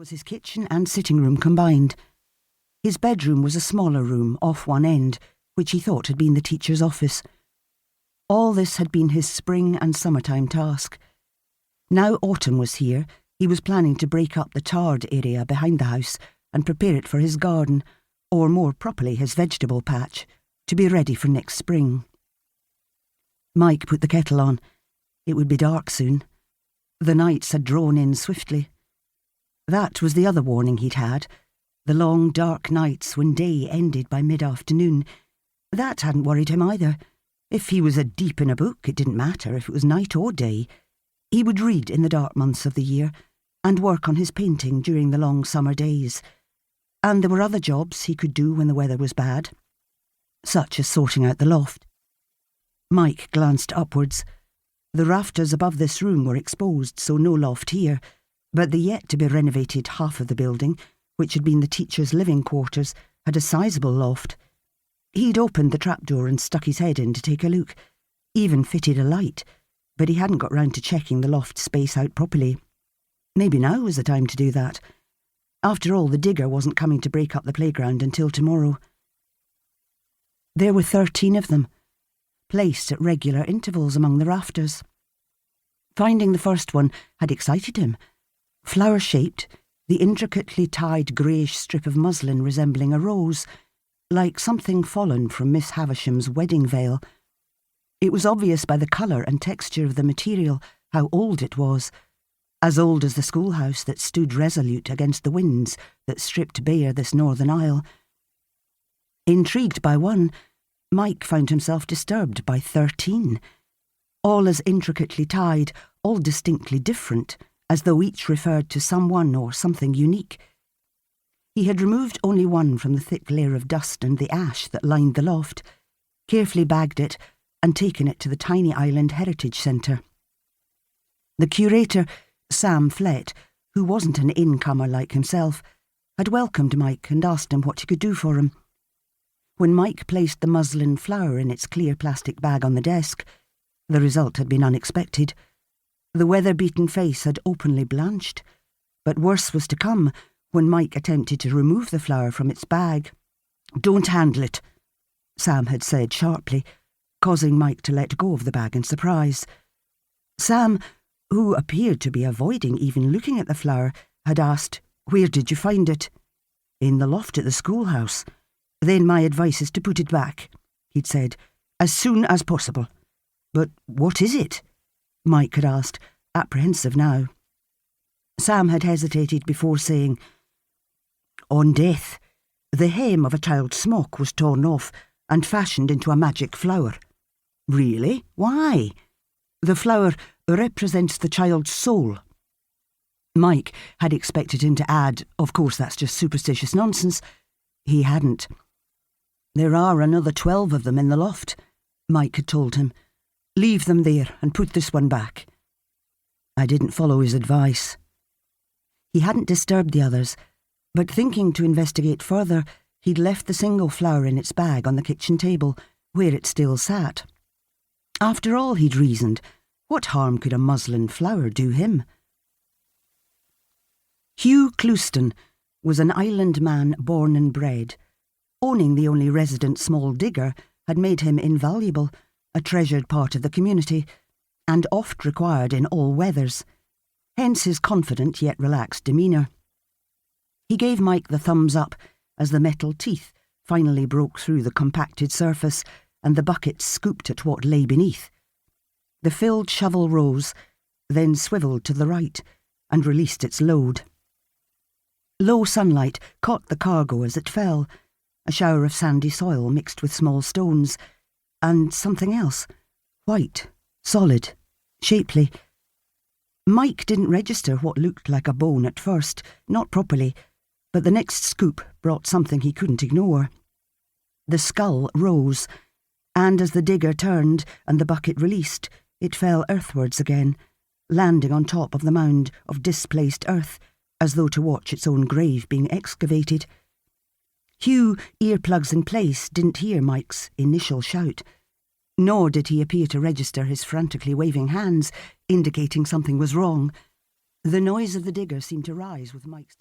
was his kitchen and sitting room combined. His bedroom was a smaller room off one end, which he thought had been the teacher's office. All this had been his spring and summertime task. Now autumn was here, he was planning to break up the tarred area behind the house and prepare it for his garden, or more properly his vegetable patch, to be ready for next spring. Mike put the kettle on. It would be dark soon. The nights had drawn in swiftly. That was the other warning he'd had, the long dark nights when day ended by mid-afternoon. That hadn't worried him either. If he was deep in a book, it didn't matter if it was night or day. He would read in the dark months of the year and work on his painting during the long summer days. And there were other jobs he could do when the weather was bad, such as sorting out the loft. Mike glanced upwards. The rafters above this room were exposed, so no loft here, but the yet-to-be-renovated half of the building, which had been the teacher's living quarters, had a sizable loft. He'd opened the trapdoor and stuck his head in to take a look, even fitted a light, but he hadn't got round to checking the loft space out properly. Maybe now was the time to do that. After all, the digger wasn't coming to break up the playground until tomorrow. There were 13 of them, placed at regular intervals among the rafters. Finding the first one had excited him. Flower-shaped, the intricately tied greyish strip of muslin resembling a rose, like something fallen from Miss Havisham's wedding veil. It was obvious by the colour and texture of the material how old it was, as old as the schoolhouse that stood resolute against the winds that stripped bare this northern isle. Intrigued by one, Mike found himself disturbed by 13, all as intricately tied, all distinctly different, as though each referred to someone or something unique. He had removed only one from the thick layer of dust and the ash that lined the loft, carefully bagged it, and taken it to the tiny island heritage centre. The curator, Sam Flett, who wasn't an incomer like himself, had welcomed Mike and asked him what he could do for him. When Mike placed the muslin flower in its clear plastic bag on the desk, the result had been unexpected. The weather-beaten face had openly blanched, but worse was to come when Mike attempted to remove the flower from its bag. "Don't handle it," Sam had said sharply, causing Mike to let go of the bag in surprise. Sam, who appeared to be avoiding even looking at the flower, had asked, "Where did you find it?" "In the loft at the schoolhouse." "Then my advice is to put it back," he'd said, "as soon as possible." "But what is it?" Mike had asked, apprehensive now. Sam had hesitated before saying, "On death, the hem of a child's smock was torn off and fashioned into a magic flower." "Really? Why?" "The flower represents the child's soul." Mike had expected him to add, "Of course, that's just superstitious nonsense." He hadn't. "There are another 12 of them in the loft," Mike had told him. "Leave them there and put this one back." I didn't follow his advice. He hadn't disturbed the others, but thinking to investigate further, he'd left the single flower in its bag on the kitchen table, where it still sat. After all, he'd reasoned, what harm could a muslin flower do him? Hugh Clouston was an island man born and bred. Owning the only resident small digger had made him invaluable, a treasured part of the community, and oft required in all weathers, hence his confident yet relaxed demeanour. He gave Mike the thumbs up as the metal teeth finally broke through the compacted surface and the bucket scooped at what lay beneath. The filled shovel rose, then swivelled to the right and released its load. Low sunlight caught the cargo as it fell, a shower of sandy soil mixed with small stones, and something else, white, solid, shapely. Mike didn't register what looked like a bone at first, not properly, but the next scoop brought something he couldn't ignore. The skull rose, and as the digger turned and the bucket released, it fell earthwards again, landing on top of the mound of displaced earth, as though to watch its own grave being excavated. Hugh, earplugs in place, didn't hear Mike's initial shout, nor did he appear to register his frantically waving hands, indicating something was wrong. The noise of the digger seemed to rise with Mike's